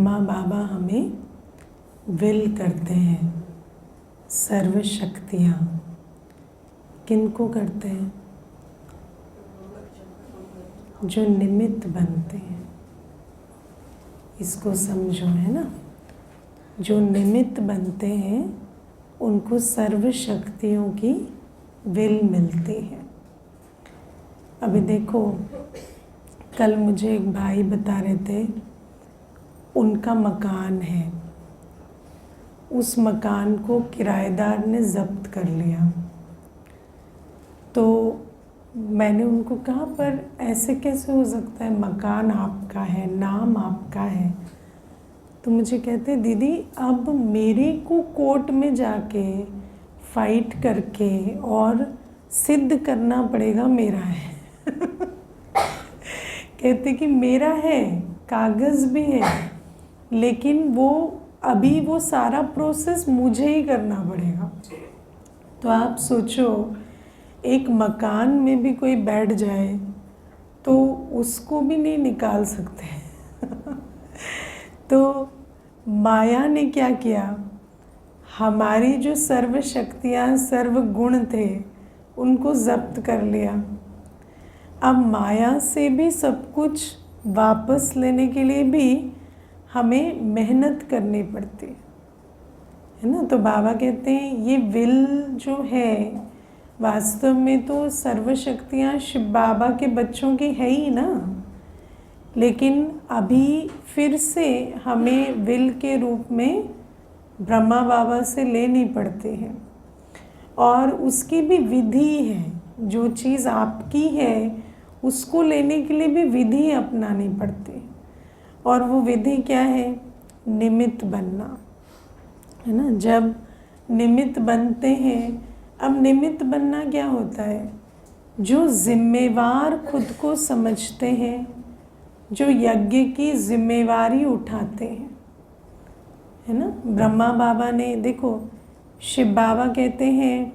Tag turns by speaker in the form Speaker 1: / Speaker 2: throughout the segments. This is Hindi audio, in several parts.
Speaker 1: ब्रह्मा बाबा हमें विल करते हैं, सर्व शक्तियाँ किनको करते हैं? जो निमित्त बनते हैं। इसको समझो, है ना। जो निमित्त बनते हैं उनको सर्व शक्तियों की विल मिलती है। अभी देखो, कल मुझे एक भाई बता रहे थे, उनका मकान है, उस मकान को किराएदार ने ज़ब्त कर लिया। तो मैंने उनको कहा, पर ऐसे कैसे हो सकता है, मकान आपका है, नाम आपका है। तो मुझे कहते, दीदी अब मेरे को कोर्ट में जाके फाइट करके और सिद्ध करना पड़ेगा मेरा है। कहते कि मेरा है, कागज़ भी है, लेकिन वो अभी वो सारा प्रोसेस मुझे ही करना पड़ेगा। तो आप सोचो, एक मकान में भी कोई बैठ जाए तो उसको भी नहीं निकाल सकते। तो माया ने क्या किया, हमारी जो सर्व शक्तियाँ, सर्व गुण थे, उनको जब्त कर लिया। अब माया से भी सब कुछ वापस लेने के लिए भी हमें मेहनत करनी पड़ती है ना। तो बाबा कहते हैं ये विल जो है, वास्तव में तो सर्व शक्तियाँ शिव बाबा के बच्चों की है ही ना, लेकिन अभी फिर से हमें विल के रूप में ब्रह्मा बाबा से लेनी पड़ती है। और उसकी भी विधि है, जो चीज़ आपकी है उसको लेने के लिए भी विधि अपनानी पड़ती है। और वो विधि क्या है? निमित्त बनना, है ना। जब निमित्त बनते हैं, अब निमित्त बनना क्या होता है? जो जिम्मेवार खुद को समझते हैं, जो यज्ञ की जिम्मेवारी उठाते हैं, है ना। ब्रह्मा बाबा ने देखो, शिव बाबा कहते हैं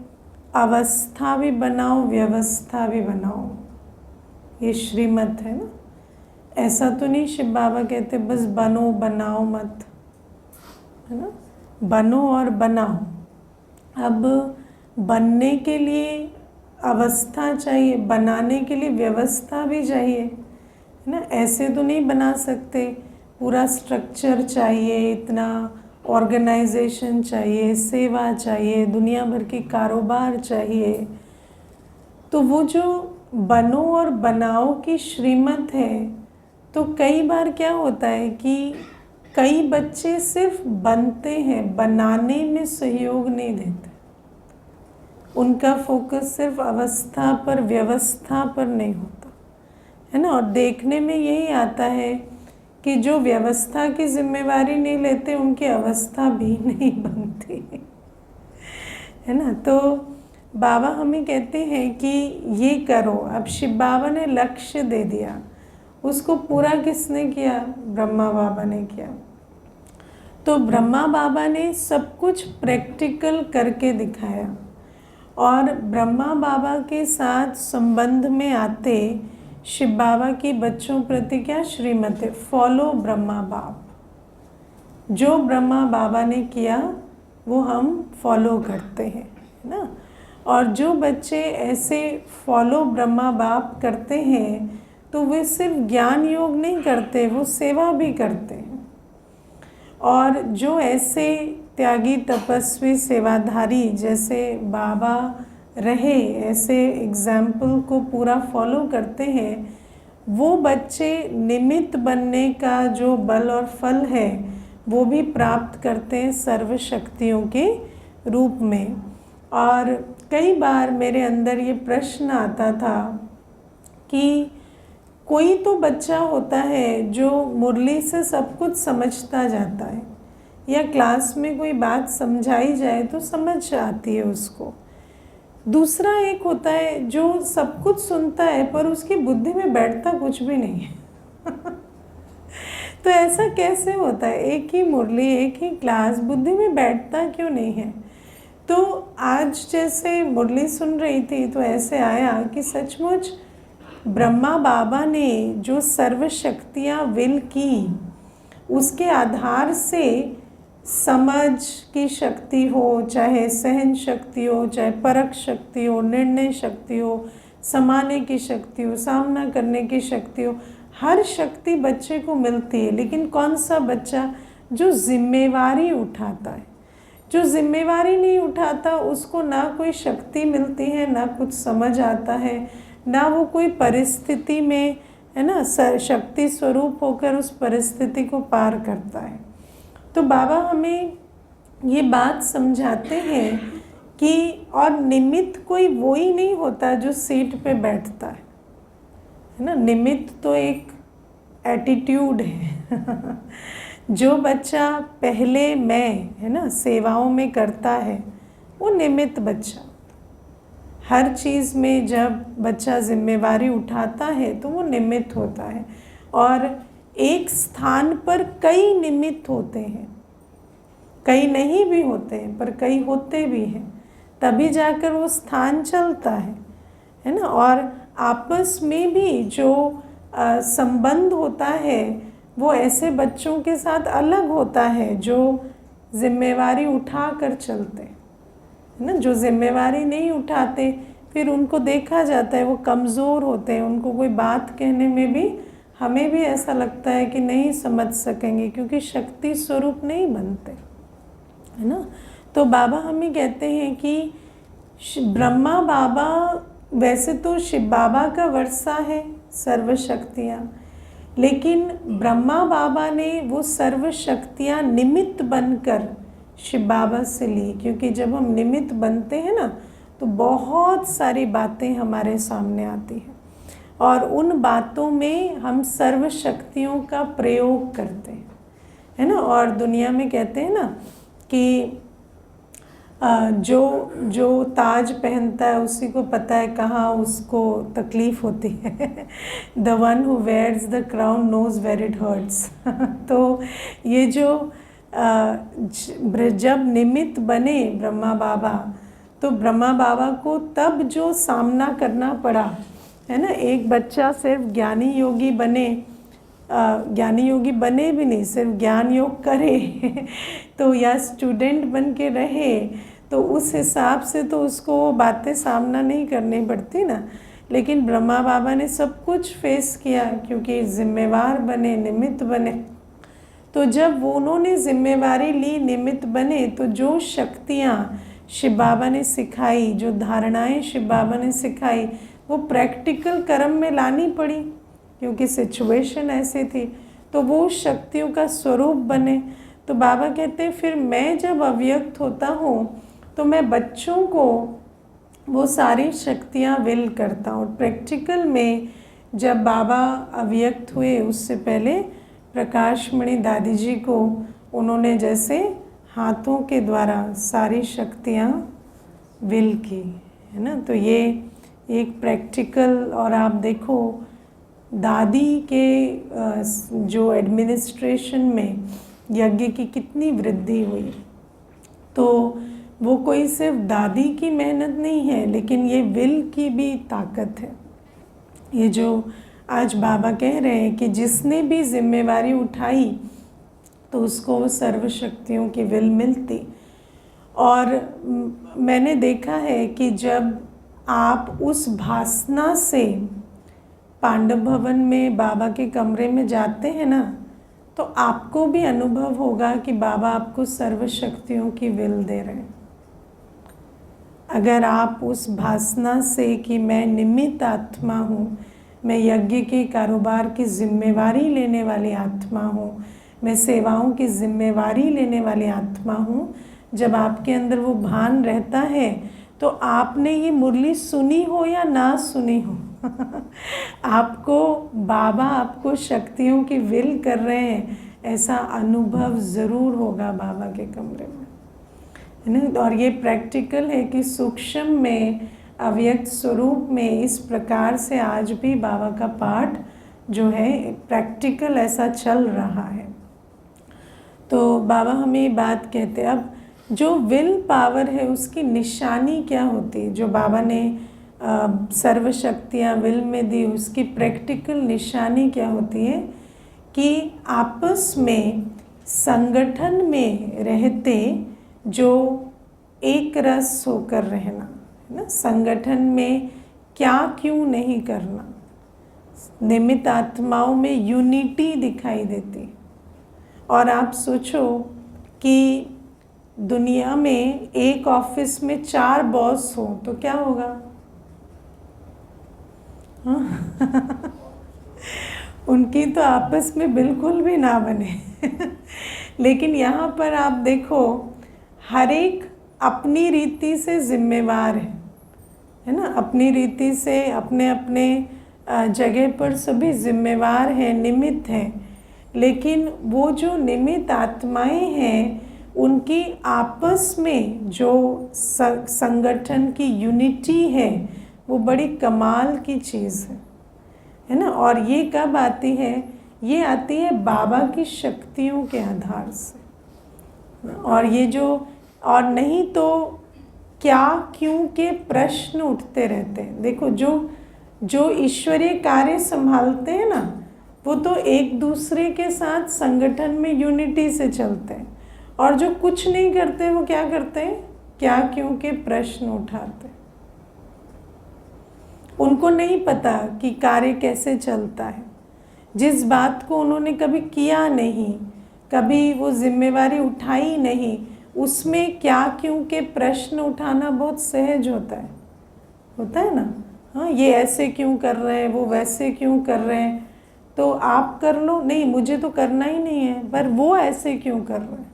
Speaker 1: अवस्था भी बनाओ, व्यवस्था भी बनाओ, ये श्रीमत है ना। ऐसा तो नहीं शिव बाबा कहते बस बनो बनाओ मत, है ना। बनो और बनाओ। अब बनने के लिए अवस्था चाहिए, बनाने के लिए व्यवस्था भी चाहिए, है ना। ऐसे तो नहीं बना सकते, पूरा स्ट्रक्चर चाहिए, इतना ऑर्गेनाइजेशन चाहिए, सेवा चाहिए, दुनिया भर के कारोबार चाहिए। तो वो जो बनो और बनाओ की श्रीमत है, तो कई बार क्या होता है कि कई बच्चे सिर्फ बनते हैं, बनाने में सहयोग नहीं देते। उनका फोकस सिर्फ अवस्था पर, व्यवस्था पर नहीं होता, है ना। और देखने में यही आता है कि जो व्यवस्था की जिम्मेवारी नहीं लेते, उनकी अवस्था भी नहीं बनती, है ना। तो बाबा हमें कहते हैं कि ये करो। अब शिव बाबा ने लक्ष्य दे दिया, उसको पूरा किसने किया? ब्रह्मा बाबा ने किया। तो ब्रह्मा बाबा ने सब कुछ प्रैक्टिकल करके दिखाया। और ब्रह्मा बाबा के साथ संबंध में आते शिव बाबा की बच्चों प्रति क्या श्रीमत है? फॉलो ब्रह्मा बाप। जो ब्रह्मा बाबा ने किया वो हम फॉलो करते हैं, है ना। और जो बच्चे ऐसे फॉलो ब्रह्मा बाप करते हैं, तो वे सिर्फ ज्ञान योग नहीं करते, वो सेवा भी करते हैं। और जो ऐसे त्यागी, तपस्वी, सेवाधारी जैसे बाबा रहे, ऐसे एग्जाम्पल को पूरा फॉलो करते हैं, वो बच्चे निमित्त बनने का जो बल और फल है वो भी प्राप्त करते हैं सर्व शक्तियों के रूप में। और कई बार मेरे अंदर ये प्रश्न आता था कि कोई तो बच्चा होता है जो मुरली से सब कुछ समझता जाता है, या क्लास में कोई बात समझाई जाए तो समझ आती है उसको। दूसरा एक होता है जो सब कुछ सुनता है पर उसकी बुद्धि में बैठता कुछ भी नहीं है। तो ऐसा कैसे होता है? एक ही मुरली, एक ही क्लास, बुद्धि में बैठता क्यों नहीं है? तो आज जैसे मुरली सुन रही थी तो ऐसे आया कि सचमुच ब्रह्मा बाबा ने जो सर्व शक्तियाँ विल की, उसके आधार से समझ की शक्ति हो, चाहे सहन शक्ति हो, चाहे परख शक्ति हो, निर्णय शक्ति हो, समाने की शक्ति हो, सामना करने की शक्ति हो, हर शक्ति बच्चे को मिलती है। लेकिन कौन सा बच्चा जो जिम्मेवारी उठाता है, जो जिम्मेवारी नहीं उठाता, उसको ना कोई शक्ति मिलती है, ना कुछ समझ आता है, ना वो कोई परिस्थिति में, है ना, शक्ति स्वरूप होकर उस परिस्थिति को पार करता है। तो बाबा हमें ये बात समझाते हैं कि और निमित्त कोई वो ही नहीं होता जो सीट पे बैठता है ना। निमित्त तो एक एटीट्यूड है जो बच्चा पहले मैं, है ना, सेवाओं में करता है, वो निमित्त बच्चा। हर चीज़ में जब बच्चा जिम्मेवारी उठाता है तो वो निमित्त होता है। और एक स्थान पर कई निमित्त होते हैं, कई नहीं भी होते हैं पर कई होते भी हैं, तभी जाकर वो स्थान चलता है ना। और आपस में भी जो संबंध होता है वो ऐसे बच्चों के साथ अलग होता है जो जिम्मेवारी उठा कर चलते हैं, है ना। जो जिम्मेवारी नहीं उठाते फिर उनको देखा जाता है वो कमज़ोर होते हैं, उनको कोई बात कहने में भी हमें भी ऐसा लगता है कि नहीं समझ सकेंगे, क्योंकि शक्ति स्वरूप नहीं बनते, है ना। तो बाबा हमें कहते हैं कि ब्रह्मा बाबा वैसे तो शिव बाबा का वर्षा है सर्व शक्तियाँ, लेकिन ब्रह्मा बाबा ने वो सर्व शक्तियाँ निमित्त बनकर शिव बाबा से ली। क्योंकि जब हम निमित्त बनते हैं ना तो बहुत सारी बातें हमारे सामने आती हैं और उन बातों में हम सर्व शक्तियों का प्रयोग करते हैं, है ना। और दुनिया में कहते हैं ना कि जो ताज पहनता है उसी को पता है कहाँ उसको तकलीफ़ होती है the one who wears the crown knows where it hurts तो ये जो जब निमित्त बने ब्रह्मा बाबा, तो ब्रह्मा बाबा को तब जो सामना करना पड़ा, है ना। एक बच्चा सिर्फ ज्ञानी योगी बने, ज्ञानी योगी बने भी नहीं, सिर्फ ज्ञान योग करे तो या स्टूडेंट बन के रहे तो उस हिसाब से तो उसको वो बातें सामना नहीं करनी पड़ती ना। लेकिन ब्रह्मा बाबा ने सब कुछ फेस किया क्योंकि जिम्मेवार बने, निमित्त बने। तो जब वो उन्होंने जिम्मेवारी ली, निमित्त बने, तो जो शक्तियाँ शिव बाबा ने सिखाई, जो धारणाएं शिव बाबा ने सिखाई, वो प्रैक्टिकल कर्म में लानी पड़ी क्योंकि सिचुएशन ऐसी थी। तो वो शक्तियों का स्वरूप बने। तो बाबा कहते हैं फिर मैं जब अव्यक्त होता हूँ तो मैं बच्चों को वो सारी शक्तियाँ विल करता हूँ। प्रैक्टिकल में जब बाबा अव्यक्त हुए उससे पहले प्रकाशमणि दादी जी को उन्होंने जैसे हाथों के द्वारा सारी शक्तियाँ विल की, है ना। तो ये एक प्रैक्टिकल, और आप देखो दादी के जो एडमिनिस्ट्रेशन में यज्ञ की कितनी वृद्धि हुई। तो वो कोई सिर्फ दादी की मेहनत नहीं है, लेकिन ये विल की भी ताकत है। ये जो आज बाबा कह रहे हैं कि जिसने भी जिम्मेवारी उठाई तो उसको वो सर्व शक्तियों की विल मिलती। और मैंने देखा है कि जब आप उस भासना से पांडव भवन में बाबा के कमरे में जाते हैं ना, तो आपको भी अनुभव होगा कि बाबा आपको सर्व शक्तियों की विल दे रहे हैं। अगर आप उस भासना से कि मैं निमित्त आत्मा हूँ, मैं यज्ञ के कारोबार की जिम्मेवारी लेने वाली आत्मा हूँ, मैं सेवाओं की जिम्मेवारी लेने वाली आत्मा हूँ, जब आपके अंदर वो भान रहता है तो आपने ये मुरली सुनी हो या ना सुनी हो आपको बाबा आपको शक्तियों की विल कर रहे हैं, ऐसा अनुभव ज़रूर होगा बाबा के कमरे में, है ना। और ये प्रैक्टिकल है कि सूक्ष्म में अव्यक्त स्वरूप में इस प्रकार से आज भी बाबा का पाठ जो है प्रैक्टिकल ऐसा चल रहा है। तो बाबा हमें ये बात कहते हैं, अब जो विल पावर है उसकी निशानी क्या होती है, जो बाबा ने सर्व शक्तियाँ विल में दी, उसकी प्रैक्टिकल निशानी क्या होती है कि आपस में संगठन में रहते जो एक रस होकर रहना है ना, संगठन में क्या क्यों नहीं करना, निमित्त आत्माओं में यूनिटी दिखाई देती। और आप सोचो कि दुनिया में एक ऑफिस में 4 बॉस हो तो क्या होगा? हाँ? उनकी तो आपस में बिल्कुल भी ना बने। लेकिन यहाँ पर आप देखो, हर एक अपनी रीति से जिम्मेवार है ना, अपनी रीति से अपने अपने जगह पर सभी जिम्मेवार हैं, निमित्त हैं। लेकिन वो जो निमित्त आत्माएं हैं, उनकी आपस में जो संगठन की यूनिटी है, वो बड़ी कमाल की चीज़ है ना। और ये कब आती है? ये आती है बाबा की शक्तियों के आधार से। और ये जो, और नहीं तो क्या क्यों के प्रश्न उठते रहते हैं। देखो, जो ईश्वरीय कार्य संभालते हैं ना, वो तो एक दूसरे के साथ संगठन में यूनिटी से चलते हैं। और जो कुछ नहीं करते, वो क्या करते हैं? क्या क्यों के प्रश्न उठाते हैं। उनको नहीं पता कि कार्य कैसे चलता है। जिस बात को उन्होंने कभी किया नहीं, कभी वो जिम्मेवारी उठाई नहीं, उसमें क्या क्यों के प्रश्न उठाना बहुत सहज होता है ना। हाँ, ये ऐसे क्यों कर रहे हैं, वो वैसे क्यों कर रहे हैं, तो आप कर लो, नहीं मुझे तो करना ही नहीं है, पर वो ऐसे क्यों कर रहे हैं।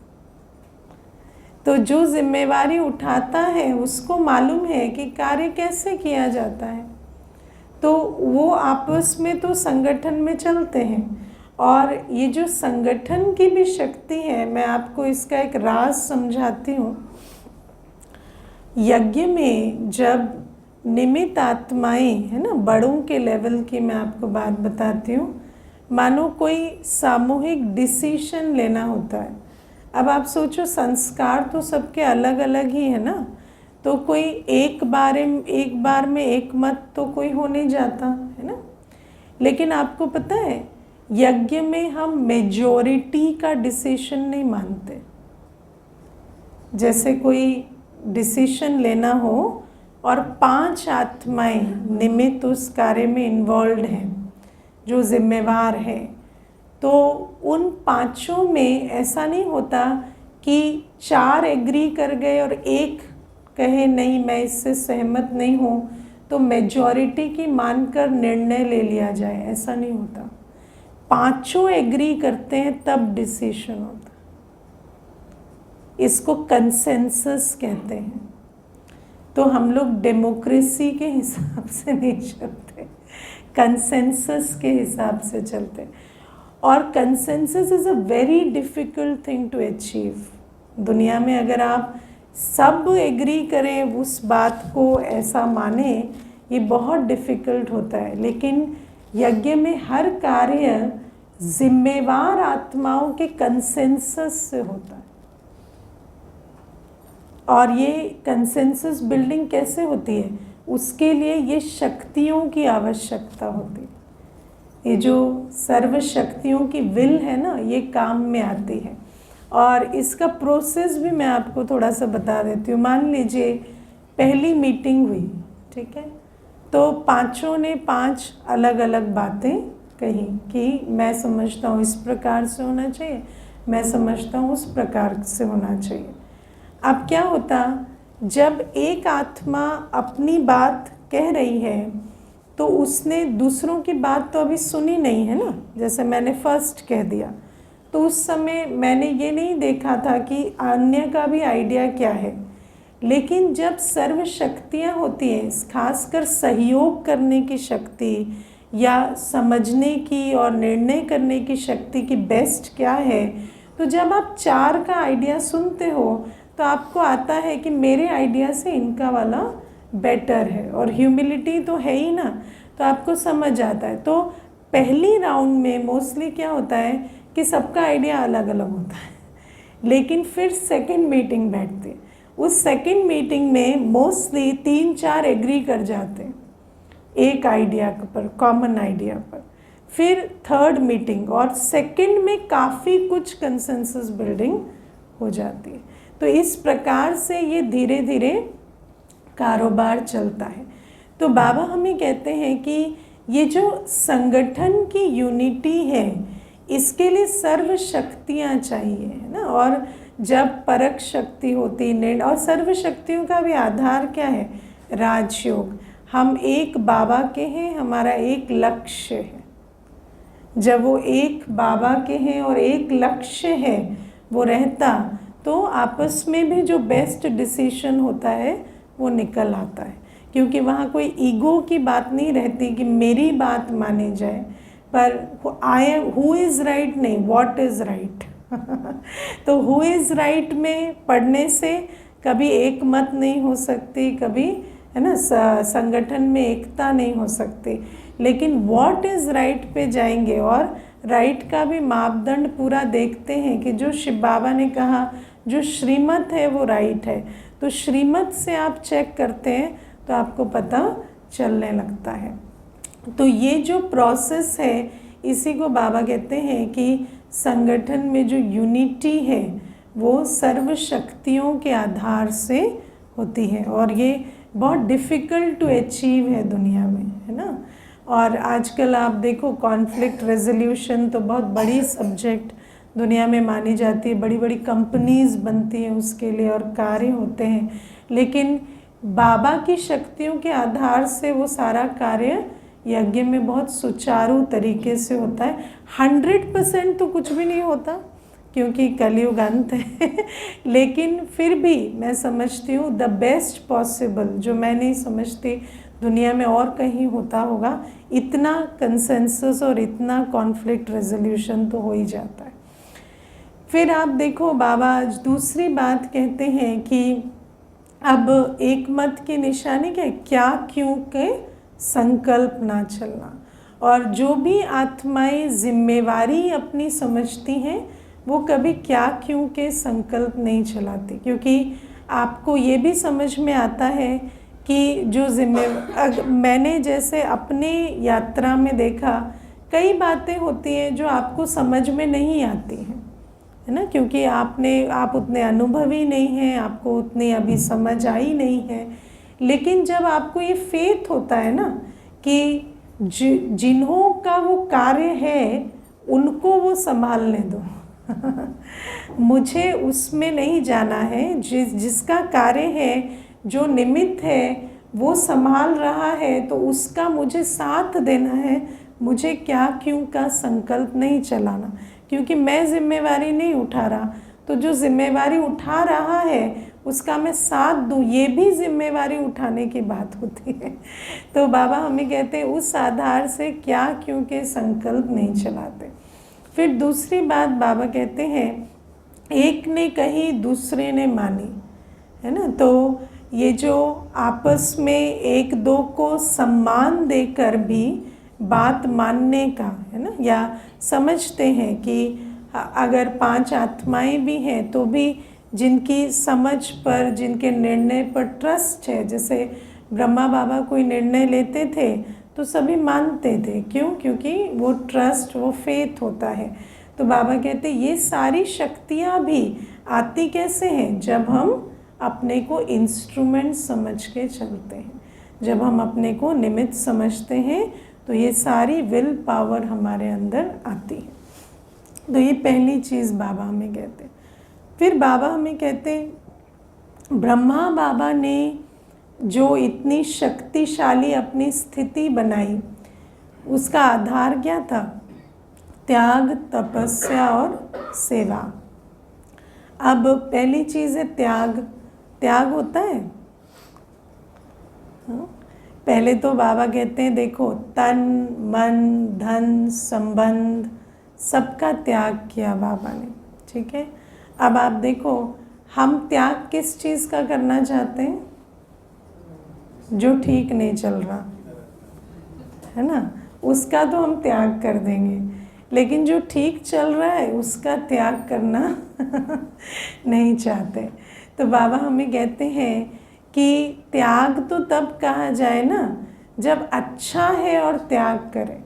Speaker 1: तो जो जिम्मेवारी उठाता है उसको मालूम है कि कार्य कैसे किया जाता है, तो वो आपस में तो संगठन में चलते हैं। और ये जो संगठन की भी शक्ति है, मैं आपको इसका एक राज समझाती हूँ। यज्ञ में जब निमित्त आत्माएं है ना, बड़ों के लेवल की मैं आपको बात बताती हूँ, मानो कोई सामूहिक डिसीजन लेना होता है। अब आप सोचो, संस्कार तो सबके अलग अलग ही है ना, तो कोई एक बार में एक मत तो कोई हो नहीं जाता है ना। लेकिन आपको पता है, यज्ञ में हम मेजॉरिटी का डिसीजन नहीं मानते। जैसे कोई डिसीजन लेना हो और 5 आत्माएं निमित्त उस कार्य में इन्वॉल्व हैं, जो जिम्मेवार हैं, तो उन 5 में ऐसा नहीं होता कि 4 एग्री कर गए और एक कहे नहीं मैं इससे सहमत नहीं हूँ, तो मेजॉरिटी की मानकर निर्णय ले लिया जाए, ऐसा नहीं होता। 5 एग्री करते हैं तब डिसीजन होता। इसको कंसेंसस कहते हैं। तो हम लोग डेमोक्रेसी के हिसाब से नहीं चलते, कंसेंसस के हिसाब से चलते। और consensus is a very difficult thing to achieve. दुनिया में अगर आप सब एग्री करें, उस बात को ऐसा माने, ये बहुत डिफ़िकल्ट होता है। लेकिन यज्ञ में हर कार्य जिम्मेवार आत्माओं के कंसेंसस से होता है। और ये कंसेंसस बिल्डिंग कैसे होती है, उसके लिए ये शक्तियों की आवश्यकता होती है। ये जो सर्व शक्तियों की विल है ना, ये काम में आती है। और इसका प्रोसेस भी मैं आपको थोड़ा सा बता देती हूँ। मान लीजिए पहली मीटिंग हुई, ठीक है, तो 5 ने 5 अलग अलग बातें कही कि मैं समझता हूँ इस प्रकार से होना चाहिए, मैं समझता हूँ उस प्रकार से होना चाहिए। अब क्या होता, जब एक आत्मा अपनी बात कह रही है, तो उसने दूसरों की बात तो अभी सुनी नहीं है ना। जैसे मैंने फर्स्ट कह दिया, तो उस समय मैंने ये नहीं देखा था कि अन्य का भी आइडिया क्या है। लेकिन जब सर्व शक्तियाँ होती हैं, खासकर सहयोग करने की शक्ति या समझने की और निर्णय करने की शक्ति की बेस्ट क्या है, तो जब आप 4 का आइडिया सुनते हो तो आपको आता है कि मेरे आइडिया से इनका वाला बेटर है। और ह्यूमिलिटी तो है ही ना, तो आपको समझ आता है। तो पहली राउंड में मोस्टली क्या होता है कि सबका आइडिया अलग अलग होता है। लेकिन फिर सेकंड मीटिंग बैठती है, उस सेकंड मीटिंग में मोस्टली 3-4 एग्री कर जाते हैं एक आइडिया पर, कॉमन आइडिया पर। फिर थर्ड मीटिंग, और सेकंड में काफ़ी कुछ कंसेंसस बिल्डिंग हो जाती है। तो इस प्रकार से ये धीरे धीरे कारोबार चलता है। तो बाबा हमें कहते हैं कि ये जो संगठन की यूनिटी है, इसके लिए सर्व शक्तियाँ चाहिए, है ना। और जब परक शक्ति होती है, और सर्व शक्तियों का भी आधार क्या है? राजयोग। हम एक बाबा के हैं, हमारा एक लक्ष्य है। जब वो एक बाबा के हैं और एक लक्ष्य है वो रहता, तो आपस में भी जो बेस्ट डिसीजन होता है वो निकल आता है, क्योंकि वहाँ कोई ईगो की बात नहीं रहती कि मेरी बात मानी जाए, पर I am who is right नहीं, व्हाट इज़ राइट। तो हु इज़ राइट में पढ़ने से कभी एक मत नहीं हो सकती, कभी, है ना, संगठन में एकता नहीं हो सकती, लेकिन व्हाट इज़ राइट पे जाएंगे और राइट का भी मापदंड पूरा देखते हैं कि जो शिव बाबा ने कहा जो श्रीमत है वो राइट है, तो श्रीमत से आप चेक करते हैं तो आपको पता चलने लगता है। तो ये जो प्रोसेस है, इसी को बाबा कहते हैं कि संगठन में जो यूनिटी है वो सर्व शक्तियों के आधार से होती है, और ये बहुत डिफ़िकल्ट टू अचीव है दुनिया में, है ना। और आजकल आप देखो कॉन्फ्लिक्ट रेजोल्यूशन तो बहुत बड़ी सब्जेक्ट दुनिया में मानी जाती है, बड़ी बड़ी कंपनीज़ बनती हैं उसके लिए और कार्य होते हैं, लेकिन बाबा की शक्तियों के आधार से वो सारा कार्य यज्ञ में बहुत सुचारू तरीके से होता है। 100% तो कुछ भी नहीं होता क्योंकि कलयुग अंत है, लेकिन फिर भी मैं समझती हूँ द बेस्ट पॉसिबल, जो मैं नहीं समझती दुनिया में और कहीं होता होगा, इतना कंसेंसस और इतना कॉन्फ्लिक्ट रेजोल्यूशन तो हो ही जाता है। फिर आप देखो बाबा दूसरी बात कहते हैं कि अब एक मत की निशानी क्या है? क्या क्यों के संकल्प ना चलना। और जो भी आत्माएं जिम्मेवारी अपनी समझती हैं वो कभी क्या क्यों के संकल्प नहीं चलाती, क्योंकि आपको ये भी समझ में आता है कि जो मैंने जैसे अपने यात्रा में देखा, कई बातें होती हैं जो आपको समझ में नहीं आती हैं, है ना, क्योंकि आप उतने अनुभवी नहीं हैं, आपको उतनी अभी समझ आई नहीं है। लेकिन जब आपको ये फेथ होता है ना कि जिन्हों का वो कार्य है उनको वो संभालने दो, मुझे उसमें नहीं जाना है, जिसका कार्य है, जो निमित्त है वो संभाल रहा है, तो उसका मुझे साथ देना है, मुझे क्या क्यों का संकल्प नहीं चलाना, क्योंकि मैं जिम्मेवारी नहीं उठा रहा, तो जो जिम्मेवारी उठा रहा है उसका मैं साथ दूँ, ये भी जिम्मेवारी उठाने की बात होती है। तो बाबा हमें कहते हैं उस आधार से क्या क्यों के संकल्प नहीं चलाते। फिर दूसरी बात बाबा कहते हैं, एक ने कही दूसरे ने मानी, है ना। तो ये जो आपस में एक दो को सम्मान देकर भी बात मानने का, है ना, या समझते हैं कि अगर 5 आत्माएं भी हैं तो भी जिनकी समझ पर, जिनके निर्णय पर ट्रस्ट है, जैसे ब्रह्मा बाबा कोई निर्णय लेते थे तो सभी मानते थे, क्यों? क्योंकि वो ट्रस्ट, वो फेथ होता है। तो बाबा कहते ये सारी शक्तियाँ भी आती कैसे हैं? जब हम अपने को इंस्ट्रूमेंट समझ के चलते हैं, जब हम अपने को निमित्त समझते हैं, तो ये सारी विल पावर हमारे अंदर आती है। तो ये पहली चीज़ बाबा हमें कहते हैं। फिर बाबा हमें कहते हैं ब्रह्मा बाबा ने जो इतनी शक्तिशाली अपनी स्थिति बनाई, उसका आधार क्या था? त्याग, तपस्या और सेवा। अब पहली चीज़ है त्याग। त्याग होता है, पहले तो बाबा कहते हैं देखो, तन मन धन संबंध सबका त्याग किया बाबा ने, ठीक है। अब आप देखो हम त्याग किस चीज़ का करना चाहते हैं? जो ठीक नहीं चल रहा, है ना, उसका तो हम त्याग कर देंगे, लेकिन जो ठीक चल रहा है उसका त्याग करना नहीं चाहते। तो बाबा हमें कहते हैं कि त्याग तो तब कहा जाए ना जब अच्छा है और त्याग करें,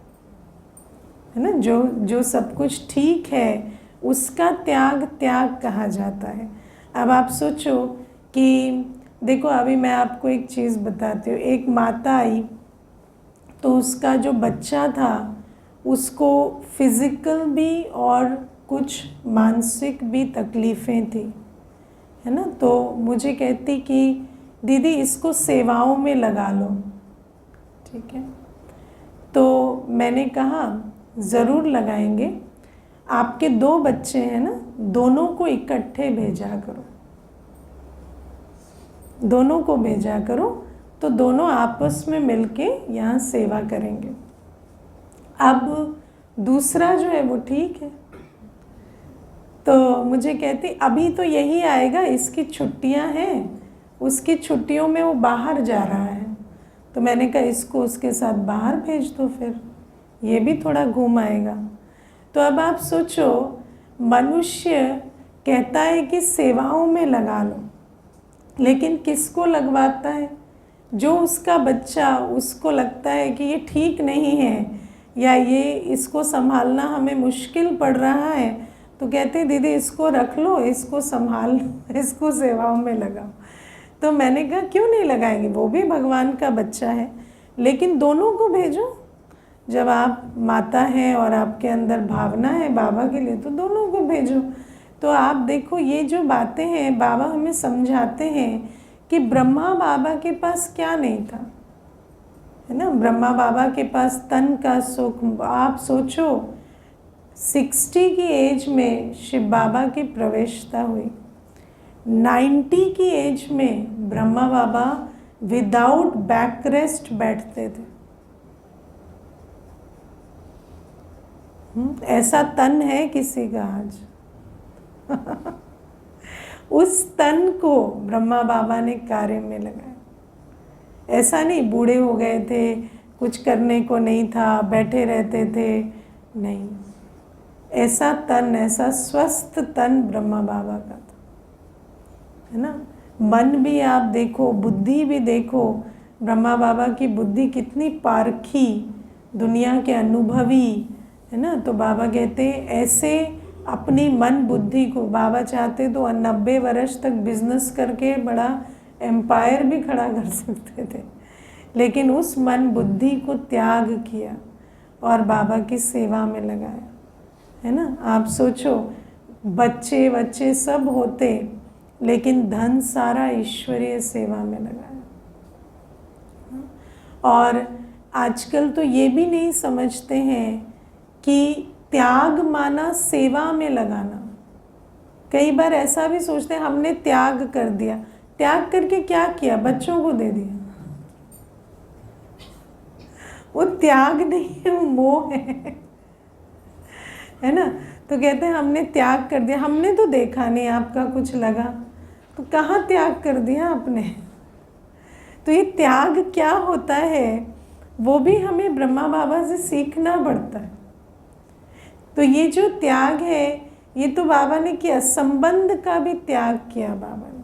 Speaker 1: है ना, जो जो सब कुछ ठीक है उसका त्याग त्याग कहा जाता है। अब आप सोचो कि देखो, अभी मैं आपको एक चीज़ बताती हूँ। एक माता आई तो उसका जो बच्चा था उसको फिज़िकल भी और कुछ मानसिक भी तकलीफ़ें थी, है ना। तो मुझे कहती कि दीदी इसको सेवाओं में लगा लो, ठीक है। तो मैंने कहा ज़रूर लगाएंगे। आपके 2 बच्चे हैं ना, दोनों को इकट्ठे भेजा करो, दोनों को भेजा करो, तो दोनों आपस में मिलके यहाँ सेवा करेंगे। अब दूसरा जो है वो ठीक है, तो मुझे कहती अभी तो यही आएगा, इसकी छुट्टियाँ हैं, उसकी छुट्टियों में वो बाहर जा रहा है। तो मैंने कहा इसको उसके साथ बाहर भेज दो, फिर ये भी थोड़ा घूम आएगा। तो अब आप सोचो, मनुष्य कहता है कि सेवाओं में लगा लो, लेकिन किसको लगवाता है? जो उसका बच्चा, उसको लगता है कि ये ठीक नहीं है या ये इसको संभालना हमें मुश्किल पड़ रहा है, तो कहते हैं दीदी इसको रख लो, इसको संभाल लो, इसको सेवाओं में लगाओ। तो मैंने कहा क्यों नहीं लगाएंगे, वो भी भगवान का बच्चा है, लेकिन दोनों को भेजो। जब आप माता हैं और आपके अंदर भावना है बाबा के लिए, तो दोनों को भेजो। तो आप देखो, ये जो बातें हैं बाबा हमें समझाते हैं कि ब्रह्मा बाबा के पास क्या नहीं था, है ना। ब्रह्मा बाबा के पास तन का सुख। आप सोचो 60 की एज में शिव बाबा की प्रवेशता हुई, 90 की एज में ब्रह्मा बाबा विदाउट बैक रेस्ट बैठते थे। ऐसा तन है किसी का आज? उस तन को ब्रह्मा बाबा ने कार्य में लगाया। ऐसा नहीं बूढ़े हो गए थे, कुछ करने को नहीं था, बैठे रहते थे, नहीं। ऐसा तन, ऐसा स्वस्थ तन ब्रह्मा बाबा का था, है ना। मन भी आप देखो, बुद्धि भी देखो, ब्रह्मा बाबा की बुद्धि कितनी पारखी, दुनिया के अनुभवी, है ना। तो बाबा कहते हैं ऐसे अपनी मन बुद्धि को, बाबा चाहते तो 90 वर्ष तक बिजनेस करके बड़ा एम्पायर भी खड़ा कर सकते थे, लेकिन उस मन बुद्धि को त्याग किया और बाबा की सेवा में लगाया, है ना। आप सोचो, बच्चे सब होते, लेकिन धन सारा ईश्वरीय सेवा में लगाया। और आजकल तो ये भी नहीं समझते हैं कि त्याग माना सेवा में लगाना। कई बार ऐसा भी सोचते हैं हमने त्याग कर दिया, त्याग करके क्या किया? बच्चों को दे दिया। वो त्याग नहीं है, वो मोह है ना। तो कहते हैं हमने त्याग कर दिया, हमने तो देखा नहीं आपका कुछ लगा, तो कहाँ त्याग कर दिया आपने? तो ये त्याग क्या होता है, वो भी हमें ब्रह्मा बाबा से सीखना पड़ता है। तो ये जो त्याग है, ये तो बाबा ने किया, संबंध का भी त्याग किया बाबा ने,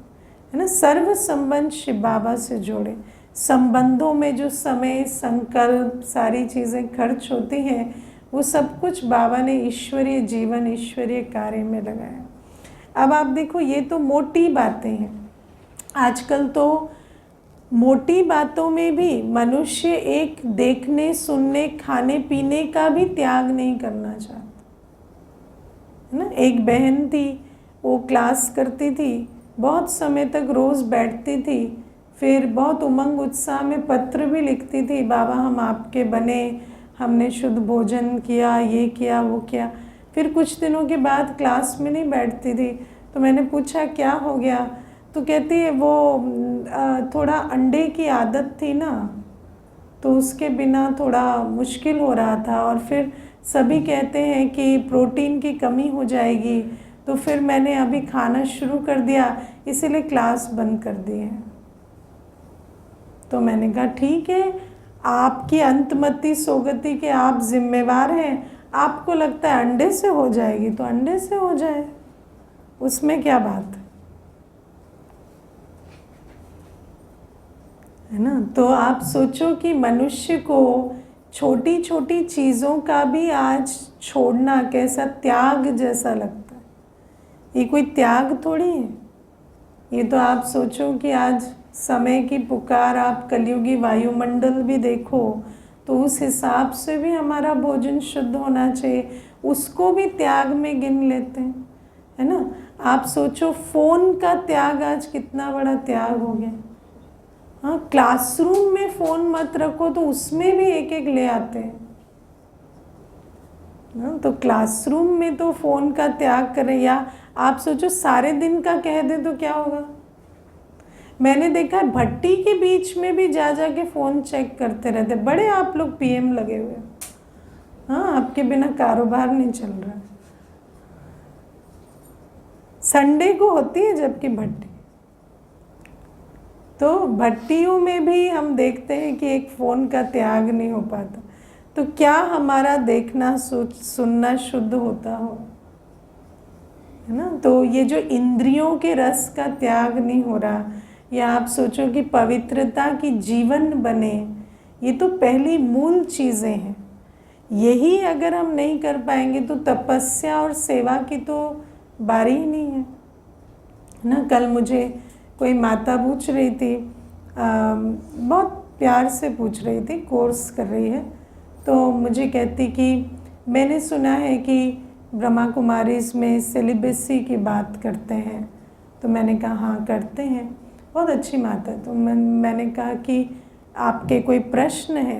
Speaker 1: है ना। सर्व संबंध शिव बाबा से जोड़े। संबंधों में जो समय, संकल्प, सारी चीज़ें खर्च होती हैं, वो सब कुछ बाबा ने ईश्वरीय जीवन, ईश्वरीय कार्य में लगाया। अब आप देखो, ये तो मोटी बातें हैं। आजकल तो मोटी बातों में भी मनुष्य एक देखने, सुनने, खाने पीने का भी त्याग नहीं करना चाहता, है ना। एक बहन थी, वो क्लास करती थी, बहुत समय तक रोज़ बैठती थी, फिर बहुत उमंग उत्साह में पत्र भी लिखती थी, बाबा हम आपके बने, हमने शुद्ध भोजन किया, ये किया, वो किया। फिर कुछ दिनों के बाद क्लास में नहीं बैठती थी। तो मैंने पूछा क्या हो गया? तो कहती है वो थोड़ा अंडे की आदत थी ना, तो उसके बिना थोड़ा मुश्किल हो रहा था, और फिर सभी कहते हैं कि प्रोटीन की कमी हो जाएगी, तो फिर मैंने अभी खाना शुरू कर दिया, इसीलिए क्लास बंद कर दी है। तो मैंने कहा ठीक है, आपकी अंतमति सोगति के आप जिम्मेवार हैं। आपको लगता है अंडे से हो जाएगी तो अंडे से हो जाए, उसमें क्या बात है ना। तो आप सोचो कि मनुष्य को छोटी छोटी चीज़ों का भी आज छोड़ना कैसा त्याग जैसा लगता है। ये कोई त्याग थोड़ी है। ये तो आप सोचो कि आज समय की पुकार, आप कलयुगी वायुमंडल भी देखो तो उस हिसाब से भी हमारा भोजन शुद्ध होना चाहिए, उसको भी त्याग में गिन लेते हैं, है ना। आप सोचो फ़ोन का त्याग आज कितना बड़ा त्याग हो गया। हाँ, क्लासरूम में फ़ोन मत रखो तो उसमें भी एक एक ले आते हैं ना। तो क्लासरूम में तो फ़ोन का त्याग करें, या आप सोचो सारे दिन का कह दे तो क्या होगा। मैंने देखा है भट्टी के बीच में भी जा जा के फ़ोन चेक करते रहते। बड़े आप लोग पीएम लगे हुए। हाँ, आपके बिना कारोबार नहीं चल रहा है। संडे को होती है जबकि भट्टी, तो भट्टियों में भी हम देखते हैं कि एक फ़ोन का त्याग नहीं हो पाता। तो क्या हमारा देखना सुनना शुद्ध होता हो, है ना। तो ये जो इंद्रियों के रस का त्याग नहीं हो रहा, या आप सोचो कि पवित्रता की जीवन बने, ये तो पहली मूल चीज़ें हैं। यही अगर हम नहीं कर पाएंगे तो तपस्या और सेवा की तो बारी ही नहीं है ना। कल मुझे कोई माता पूछ रही थी, बहुत प्यार से पूछ रही थी, कोर्स कर रही है, तो मुझे कहती कि मैंने सुना है कि ब्रह्मा कुमारीज में सेलिबेसी की बात करते हैं। तो मैंने कहा हाँ करते हैं, बहुत अच्छी बात है। तो मैंने कहा कि आपके कोई प्रश्न है।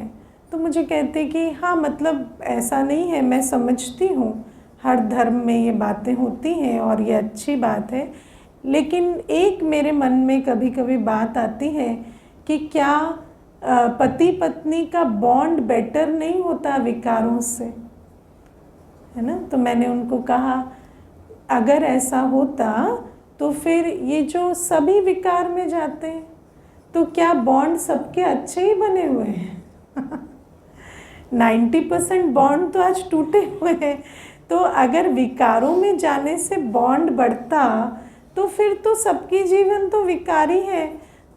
Speaker 1: तो मुझे कहते कि हाँ मतलब ऐसा नहीं है, मैं समझती हूँ हर धर्म में ये बातें होती हैं और ये अच्छी बात है, लेकिन एक मेरे मन में कभी कभी बात आती है कि क्या पति पत्नी का बॉन्ड बेटर नहीं होता विकारों से, है ना। तो मैंने उनको कहा अगर ऐसा होता तो फिर ये जो सभी विकार में जाते हैं तो क्या बॉन्ड सबके अच्छे ही बने हुए हैं 90% बॉन्ड तो आज टूटे हुए हैं। तो अगर विकारों में जाने से बॉन्ड बढ़ता तो फिर तो सबकी जीवन तो विकारी है,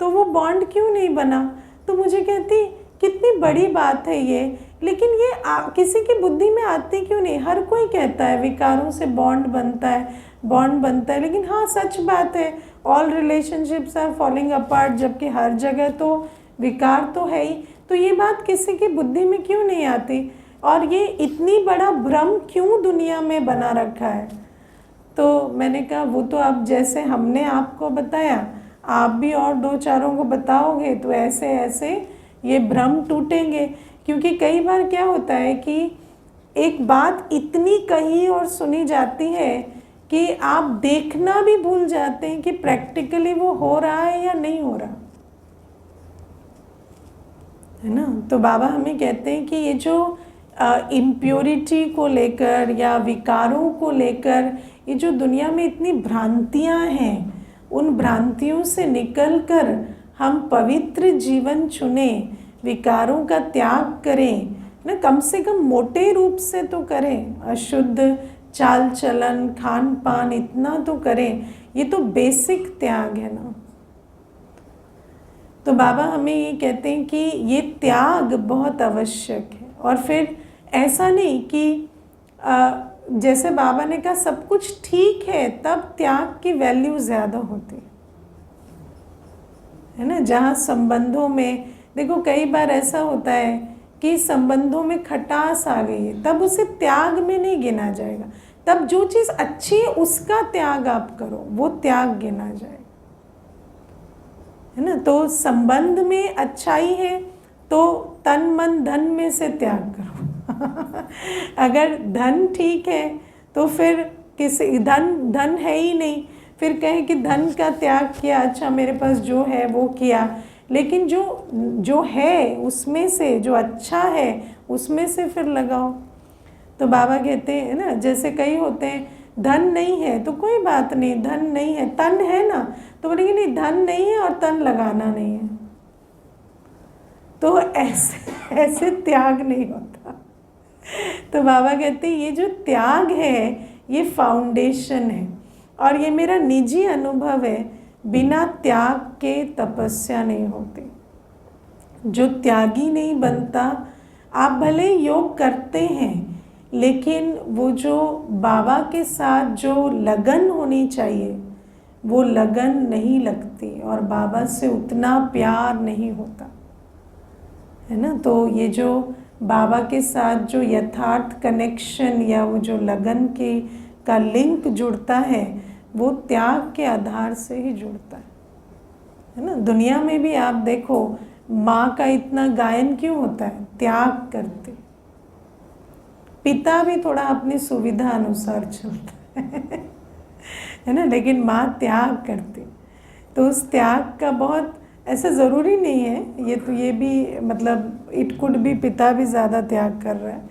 Speaker 1: तो वो बॉन्ड क्यों नहीं बना। तो मुझे कहती कितनी बड़ी बात है ये, लेकिन ये किसी की बुद्धि में आती क्यों नहीं। हर कोई कहता है विकारों से बॉन्ड बनता है, बॉन्ड बनता है, लेकिन हाँ सच बात है all relationships are falling apart, जबकि हर जगह तो विकार तो है ही। तो ये बात किसी की बुद्धि में क्यों नहीं आती, और ये इतनी बड़ा भ्रम क्यों दुनिया में बना रखा है। तो मैंने कहा वो तो अब जैसे हमने आपको बताया आप भी और दो चारों को बताओगे तो ऐसे ऐसे ये भ्रम टूटेंगे। क्योंकि कई बार क्या होता है कि एक बात इतनी कही और सुनी जाती है कि आप देखना भी भूल जाते हैं कि प्रैक्टिकली वो हो रहा है या नहीं हो रहा, है ना। तो बाबा हमें कहते हैं कि ये जो इम्प्योरिटी को लेकर या विकारों को लेकर ये जो दुनिया में इतनी भ्रांतियां हैं, उन भ्रांतियों से निकलकर हम पवित्र जीवन चुने, विकारों का त्याग करें ना, कम से कम मोटे रूप से तो करें, अशुद्ध चाल चलन खान पान इतना तो करें, ये तो बेसिक त्याग है ना। तो बाबा हमें ये कहते हैं कि ये त्याग बहुत आवश्यक है। और फिर ऐसा नहीं कि जैसे बाबा ने कहा सब कुछ ठीक है तब त्याग की वैल्यू ज़्यादा होती है ना। जहाँ संबंधों में देखो कई बार ऐसा होता है कि संबंधों में खटास आ गई है, तब उसे त्याग में नहीं गिना जाएगा। तब जो चीज़ अच्छी है उसका त्याग आप करो, वो त्याग गिना जाएगा, है ना। तो संबंध में अच्छाई है तो तन मन धन में से त्याग करो अगर धन ठीक है तो फिर किसी धन है ही नहीं, फिर कहें कि धन का त्याग किया, अच्छा मेरे पास जो है वो किया, लेकिन जो है उसमें से जो अच्छा है उसमें से फिर लगाओ। तो बाबा कहते हैं ना, जैसे कई होते हैं धन नहीं है तो कोई बात नहीं, धन नहीं है तन है ना, तो बोलेंगे नहीं धन नहीं है और तन लगाना नहीं है। तो ऐसे त्याग नहीं होता। तो बाबा कहते हैं ये जो त्याग है ये फाउंडेशन है, और ये मेरा निजी अनुभव है, बिना त्याग के तपस्या नहीं होती। जो त्यागी नहीं बनता आप भले योग करते हैं, लेकिन वो जो बाबा के साथ जो लगन होनी चाहिए वो लगन नहीं लगती और बाबा से उतना प्यार नहीं होता है ना। तो ये जो बाबा के साथ जो यथार्थ कनेक्शन या वो जो लगन के का लिंक जुड़ता है वो त्याग के आधार से ही जुड़ता है ना। दुनिया में भी आप देखो माँ का इतना गायन क्यों होता है, त्याग करते। पिता भी थोड़ा अपनी सुविधा अनुसार चलता है ना, लेकिन माँ त्याग करती। तो उस त्याग का बहुत ऐसा ज़रूरी नहीं है, ये भी मतलब इट कुड भी पिता भी ज़्यादा त्याग कर रहा है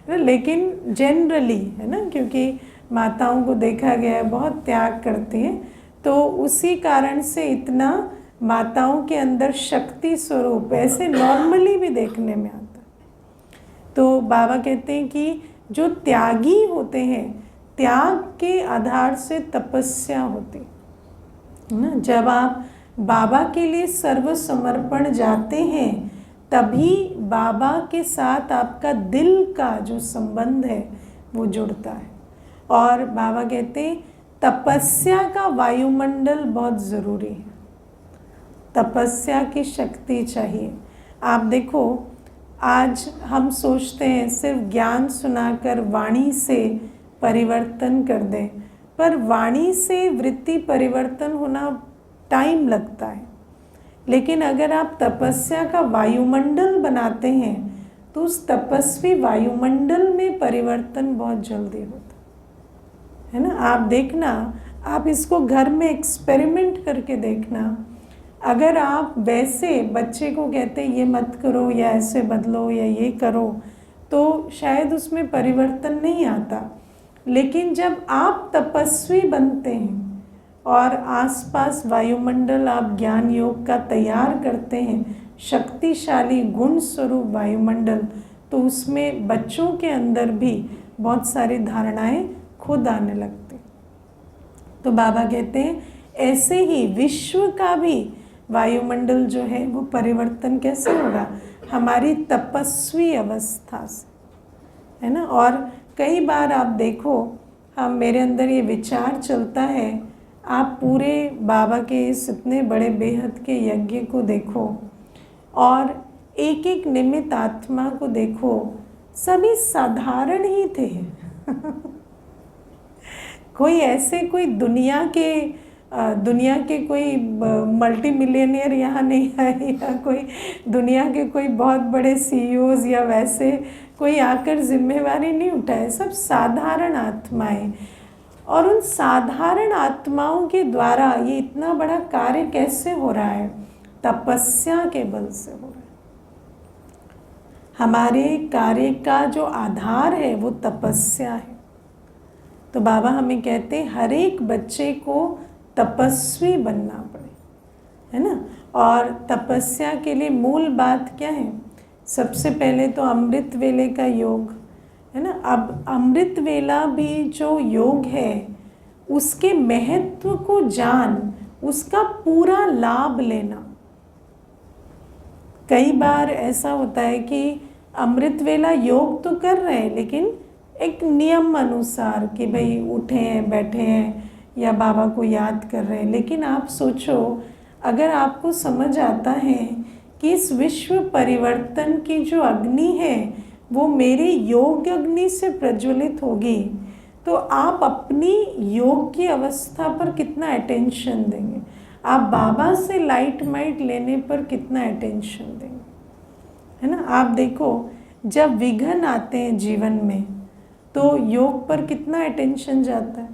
Speaker 1: ना, लेकिन जनरली है ना, क्योंकि माताओं को देखा गया है बहुत त्याग करती हैं, तो उसी कारण से इतना माताओं के अंदर शक्ति स्वरूप ऐसे नॉर्मली भी देखने में आता है। तो बाबा कहते हैं कि जो त्यागी होते हैं, त्याग के आधार से तपस्या होती है ना। जब आप बाबा के लिए सर्वसमर्पण जाते हैं तभी बाबा के साथ आपका दिल का जो संबंध है वो जुड़ता है। और बाबा कहते हैं तपस्या का वायुमंडल बहुत ज़रूरी है, तपस्या की शक्ति चाहिए। आप देखो आज हम सोचते हैं सिर्फ ज्ञान सुनाकर वाणी से परिवर्तन कर दें, पर वाणी से वृत्ति परिवर्तन होना टाइम लगता है। लेकिन अगर आप तपस्या का वायुमंडल बनाते हैं तो उस तपस्वी वायुमंडल में परिवर्तन बहुत जल्दी होता है ना। आप देखना, आप इसको घर में एक्सपेरिमेंट करके देखना। अगर आप वैसे बच्चे को कहते हैं ये मत करो या ऐसे बदलो या ये करो, तो शायद उसमें परिवर्तन नहीं आता। लेकिन जब आप तपस्वी बनते हैं और आसपास वायुमंडल आप ज्ञान योग का तैयार करते हैं, शक्तिशाली गुण स्वरूप वायुमंडल, तो उसमें बच्चों के अंदर भी बहुत सारी धारणाएं खुद आने लगती। तो बाबा कहते हैं ऐसे ही विश्व का भी वायुमंडल जो है वो परिवर्तन कैसे होगा, हमारी तपस्वी अवस्था से, है ना। और कई बार आप देखो, मेरे अंदर ये विचार चलता है, आप पूरे बाबा के इस इतने बड़े बेहद के यज्ञ को देखो और एक एक निमित्त आत्मा को देखो, सभी साधारण ही थे कोई ऐसे कोई दुनिया के कोई मल्टी मिलियनियर यहाँ नहीं आए, या कोई दुनिया के कोई बहुत बड़े सीईओज या वैसे कोई आकर जिम्मेवारी नहीं उठाए। सब साधारण आत्माएं, और उन साधारण आत्माओं के द्वारा ये इतना बड़ा कार्य कैसे हो रहा है, तपस्या के बल से हो रहा है। हमारे कार्य का जो आधार है वो तपस्या है। तो बाबा हमें कहते हैं हर एक बच्चे को तपस्वी बनना पड़े, है ना। और तपस्या के लिए मूल बात क्या है, सबसे पहले तो अमृत वेले का योग, है ना। अब अमृत वेला भी जो योग है उसके महत्व को जान, उसका पूरा लाभ लेना। कई बार ऐसा होता है कि अमृत वेला योग तो कर रहे हैं लेकिन एक नियम अनुसार कि भाई उठे हैं, बैठे हैं या बाबा को याद कर रहे हैं। लेकिन आप सोचो, अगर आपको समझ आता है कि इस विश्व परिवर्तन की जो अग्नि है वो मेरे योग अग्नि से प्रज्वलित होगी, तो आप अपनी योग की अवस्था पर कितना अटेंशन देंगे, आप बाबा से लाइट माइट लेने पर कितना अटेंशन देंगे, है ना। आप देखो जब विघ्न आते हैं जीवन में तो योग पर कितना अटेंशन जाता है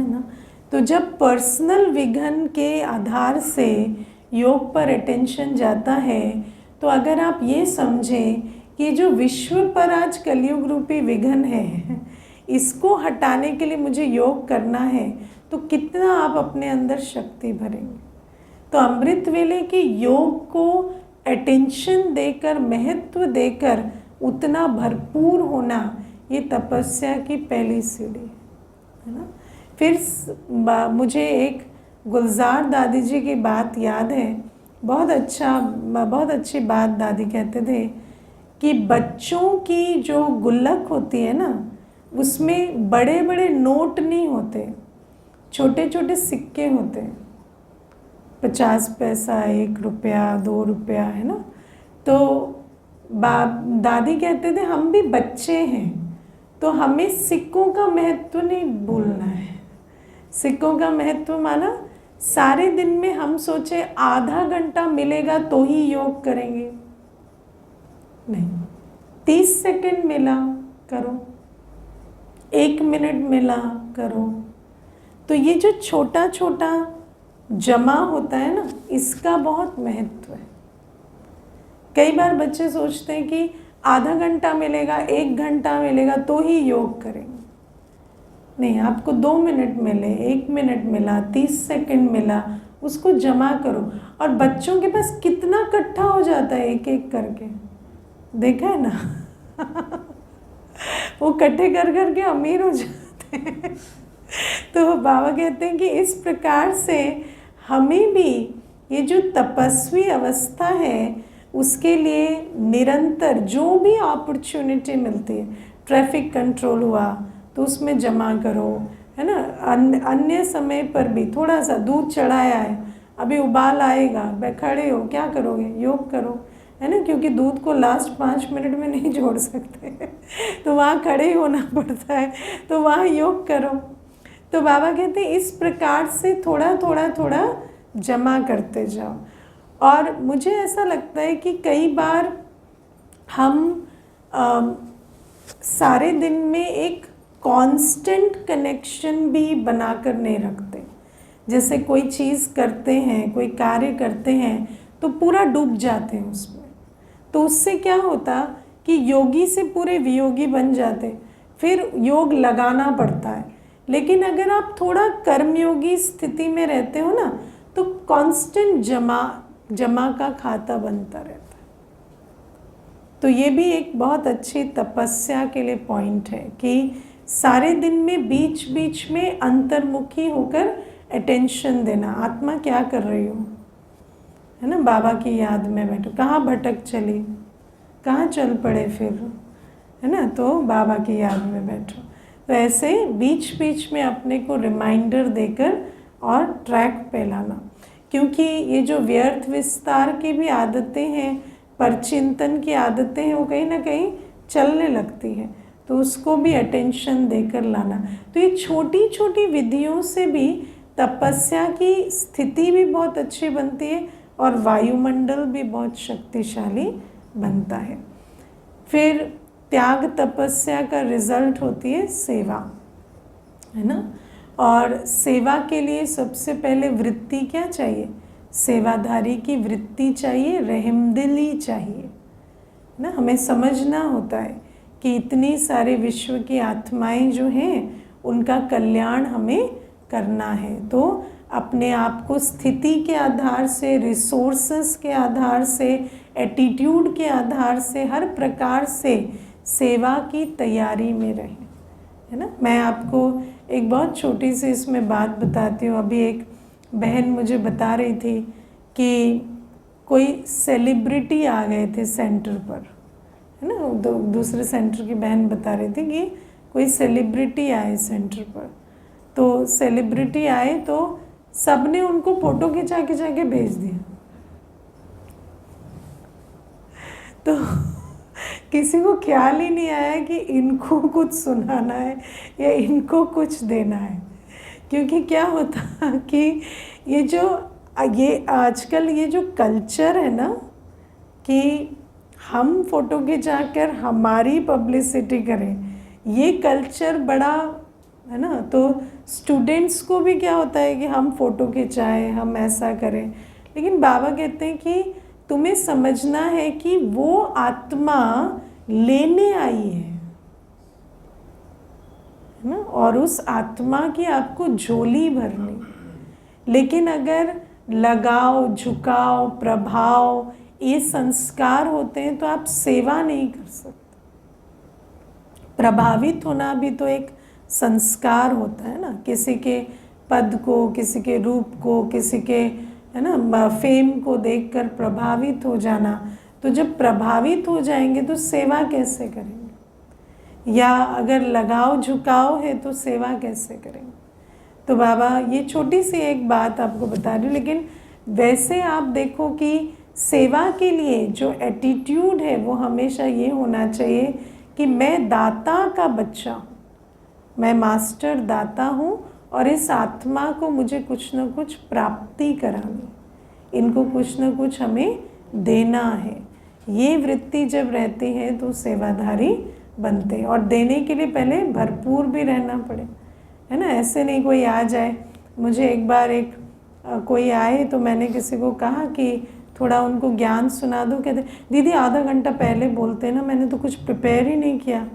Speaker 1: ना। तो जब पर्सनल विघ्न के आधार से योग पर अटेंशन जाता है, तो अगर आप ये समझें कि जो विश्व पर आज कलयुग रूपी विघ्न है इसको हटाने के लिए मुझे योग करना है, तो कितना आप अपने अंदर शक्ति भरेंगे। तो अमृत वेले के योग को अटेंशन देकर, महत्व देकर उतना भरपूर होना, ये तपस्या की पहली सीढ़ी है ना। फिर मुझे एक गुलजार दादी जी की बात याद है, बहुत अच्छी बात दादी कहते थे कि बच्चों की जो गुल्लक होती है ना, उसमें बड़े बड़े नोट नहीं होते, छोटे छोटे सिक्के होते हैं, 50 पैसा, 1 रुपया, 2 रुपया, है ना। तो दादी कहते थे हम भी बच्चे हैं, तो हमें सिक्कों का महत्व नहीं भूलना है। सिक्कों का महत्व माना सारे दिन में हम सोचे आधा घंटा मिलेगा तो ही योग करेंगे, नहीं, 30 सेकंड मिला करो, 1 मिनट मिला करो। तो ये जो छोटा छोटा जमा होता है ना, इसका बहुत महत्व है। कई बार बच्चे सोचते हैं कि आधा घंटा मिलेगा, 1 घंटा मिलेगा तो ही योग करेंगे। नहीं, आपको 2 मिनट मिले, 1 मिनट मिला, 30 सेकंड मिला, उसको जमा करो। और बच्चों के पास कितना इकट्ठा हो जाता है एक एक करके, देखा है ना वो इकट्ठे कर करके अमीर हो जाते हैं। तो बाबा कहते हैं कि इस प्रकार से हमें भी ये जो तपस्वी अवस्था है, उसके लिए निरंतर जो भी अपॉर्चुनिटी मिलती है, ट्रैफिक कंट्रोल हुआ तो उसमें जमा करो, है ना। अन्य समय पर भी थोड़ा सा दूध चढ़ाया है, अभी उबाल आएगा, खड़े हो, क्या करोगे, योग करो, है ना, क्योंकि दूध को लास्ट 5 मिनट में नहीं जोड़ सकते तो वहाँ खड़े होना पड़ता है, तो वहाँ योग करो। तो बाबा कहते हैं इस प्रकार से थोड़ा थोड़ा थोड़ा जमा करते जाओ। और मुझे ऐसा लगता है कि कई बार हम सारे दिन में एक कांस्टेंट कनेक्शन भी बनाकर नहीं रखते। जैसे कोई चीज़ करते हैं, कोई कार्य करते हैं तो पूरा डूब जाते हैं उसमें, तो उससे क्या होता कि योगी से पूरे वियोगी बन जाते, फिर योग लगाना पड़ता है। लेकिन अगर आप थोड़ा कर्मयोगी स्थिति में रहते हो ना, तो कांस्टेंट जमा का खाता बनता रहता है। तो ये भी एक बहुत अच्छी तपस्या के लिए पॉइंट है कि सारे दिन में बीच बीच में अंतर्मुखी होकर अटेंशन देना, आत्मा क्या कर रही हो, है ना, बाबा की याद में बैठो, कहाँ भटक चली, कहाँ चल पड़े फिर, है ना, तो बाबा की याद में बैठो। तो ऐसे बीच बीच में अपने को रिमाइंडर देकर और ट्रैक पे लाना, क्योंकि ये जो व्यर्थ विस्तार की भी आदतें हैं, परचिंतन की आदतें हैं, वो कहीं ना कहीं चलने लगती हैं, तो उसको भी अटेंशन देकर लाना। तो ये छोटी छोटी विधियों से भी तपस्या की स्थिति भी बहुत अच्छी बनती है और वायुमंडल भी बहुत शक्तिशाली बनता है। फिर त्याग तपस्या का रिजल्ट होती है सेवा, है ना। और सेवा के लिए सबसे पहले वृत्ति क्या चाहिए, सेवाधारी की वृत्ति चाहिए, रहमदिली चाहिए ना। हमें समझना होता है कि इतनी सारे विश्व की आत्माएं जो हैं उनका कल्याण हमें करना है। तो अपने आप को स्थिति के आधार से, रिसोर्सेस के आधार से, एटीट्यूड के आधार से, हर प्रकार से सेवा की तैयारी में रहें, है ना। मैं आपको एक बहुत छोटी सी इसमें बात बताती हूँ। अभी एक बहन मुझे बता रही थी कि कोई सेलिब्रिटी आ गए थे सेंटर पर, है ना। दूसरे सेंटर की बहन बता रही थी कि कोई सेलिब्रिटी आए सेंटर पर। तो सेलिब्रिटी आए तो सबने उनको फ़ोटो खिंचा खिंचा के भेज दिया। तो किसी को ख्याल ही नहीं आया कि इनको कुछ सुनाना है या इनको कुछ देना है। क्योंकि क्या होता कि ये आजकल ये जो कल्चर है ना कि हम फ़ोटो खिंचाकर हमारी पब्लिसिटी करें, ये कल्चर बड़ा है ना। तो स्टूडेंट्स को भी क्या होता है कि हम फ़ोटो खिंचाएं, हम ऐसा करें। लेकिन बाबा कहते हैं कि तुम्हें समझना है कि वो आत्मा लेने आई है ना, और उस आत्मा की आपको झोली भरनी। लेकिन अगर लगाव, झुकाव, प्रभाव, ये संस्कार होते हैं तो आप सेवा नहीं कर सकते। प्रभावित होना भी तो एक संस्कार होता है ना, किसी के पद को, किसी के रूप को, किसी के, है ना, फेम को देखकर प्रभावित हो जाना, तो जब प्रभावित हो जाएंगे तो सेवा कैसे करेंगे, या अगर लगाव झुकाव है तो सेवा कैसे करेंगे। तो बाबा ये छोटी सी एक बात आपको बता रही हूँ, लेकिन वैसे आप देखो कि सेवा के लिए जो एटीट्यूड है वो हमेशा ये होना चाहिए कि मैं दाता का बच्चा हूँ, मैं मास्टर दाता हूँ और इस आत्मा को मुझे कुछ न कुछ प्राप्ति करानी, इनको कुछ न कुछ हमें देना है। ये वृत्ति जब रहती है तो सेवाधारी बनते हैं। और देने के लिए पहले भरपूर भी रहना पड़े, है ना। ऐसे नहीं कोई आ जाए। मुझे एक बार कोई आए तो मैंने किसी को कहा कि थोड़ा उनको ज्ञान सुना दो। कहते दीदी आधा घंटा पहले बोलते ना, मैंने तो कुछ प्रिपेयर ही नहीं किया।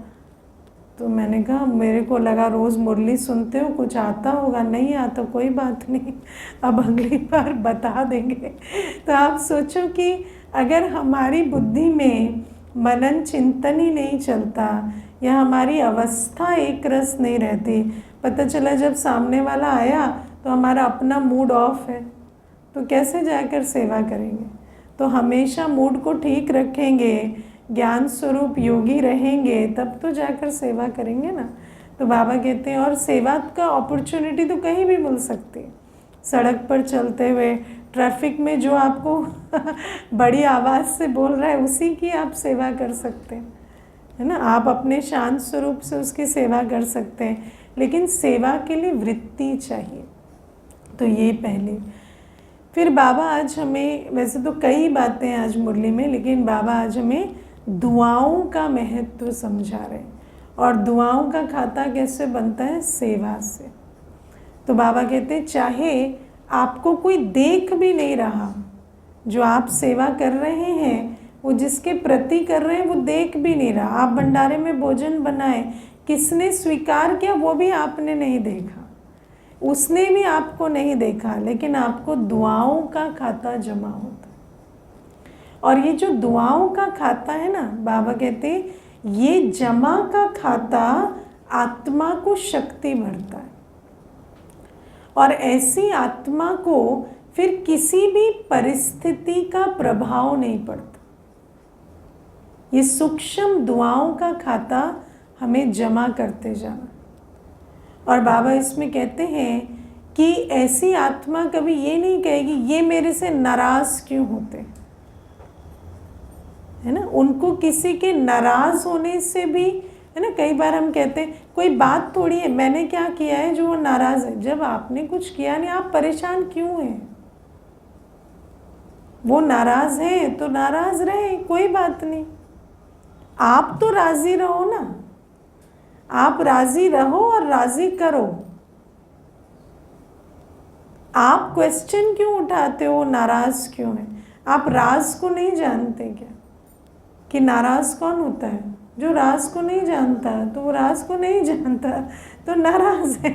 Speaker 1: तो मैंने कहा मेरे को लगा रोज़ मुरली सुनते हो, कुछ आता होगा। नहीं आता, कोई बात नहीं, अब अगली बार बता देंगे। तो आप सोचो कि अगर हमारी बुद्धि में मनन चिंतन ही नहीं चलता या हमारी अवस्था एक रस नहीं रहती, पता चला जब सामने वाला आया तो हमारा अपना मूड ऑफ है, तो कैसे जाकर सेवा करेंगे। तो हमेशा मूड को ठीक रखेंगे, ज्ञान स्वरूप योगी रहेंगे, तब तो जाकर सेवा करेंगे ना। तो बाबा कहते हैं और सेवा का अपॉर्चुनिटी तो कहीं भी मिल सकती है। सड़क पर चलते हुए, ट्रैफिक में जो आपको बड़ी आवाज़ से बोल रहा है उसी की आप सेवा कर सकते हैं, है ना। आप अपने शांत स्वरूप से उसकी सेवा कर सकते हैं, लेकिन सेवा के लिए वृत्ति चाहिए। तो ये पहले। फिर बाबा आज हमें, वैसे तो कई बातें हैं आज मुरली में, लेकिन बाबा आज हमें दुआओं का महत्व समझा रहे हैं। और दुआओं का खाता कैसे बनता है, सेवा से। तो बाबा कहते हैं चाहे आपको कोई देख भी नहीं रहा, जो आप सेवा कर रहे हैं वो जिसके प्रति कर रहे हैं वो देख भी नहीं रहा। आप भंडारे में भोजन बनाए, किसने स्वीकार किया वो भी आपने नहीं देखा, उसने भी आपको नहीं देखा, लेकिन आपको दुआओं का खाता जमा होता है। और ये जो दुआओं का खाता है ना, बाबा कहते हैं ये जमा का खाता आत्मा को शक्ति भरता है, और ऐसी आत्मा को फिर किसी भी परिस्थिति का प्रभाव नहीं पड़ता। ये सूक्ष्म दुआओं का खाता हमें जमा करते जाना। और बाबा इसमें कहते हैं कि ऐसी आत्मा कभी ये नहीं कहेगी ये मेरे से नाराज़ क्यों होते, है ना। उनको किसी के नाराज़ होने से भी, है ना, कई बार हम कहते हैं कोई बात थोड़ी है, मैंने क्या किया है जो वो नाराज़ है। जब आपने कुछ किया नहीं, आप परेशान क्यों हैं। वो नाराज़ है तो नाराज़ रहे, कोई बात नहीं, आप तो राज़ी रहो ना। आप राज़ी रहो और राज़ी करो। आप क्वेश्चन क्यों उठाते हो नाराज़ क्यों है। आप राज को नहीं जानते क्या, कि नाराज़ कौन होता है, जो राज को नहीं जानता। तो वो राज को नहीं जानता तो नाराज़ है।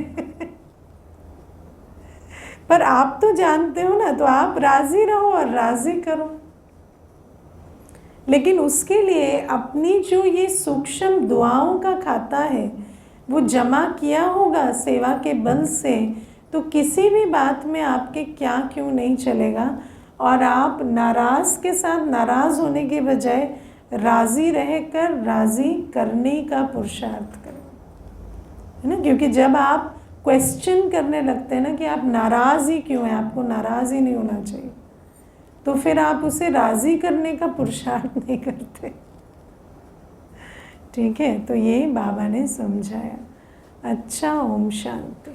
Speaker 1: पर आप तो जानते हो ना, तो आप राज़ी रहो और राज़ी करो। लेकिन उसके लिए अपनी जो ये सूक्ष्म दुआओं का खाता है वो जमा किया होगा सेवा के बल से, तो किसी भी बात में आपके क्या क्यों नहीं चलेगा। और आप नाराज़ के साथ नाराज़ होने के बजाय राज़ी रहकर राज़ी करने का पुरुषार्थ करें, है ना। क्योंकि जब आप क्वेश्चन करने लगते हैं ना कि आप नाराज़ ही क्यों हैं, आपको नाराज़ ही नहीं होना चाहिए, तो फिर आप उसे राज़ी करने का पुरुषार्थ नहीं करते। ठीक है, तो ये बाबा ने समझाया। अच्छा, ओम शांति।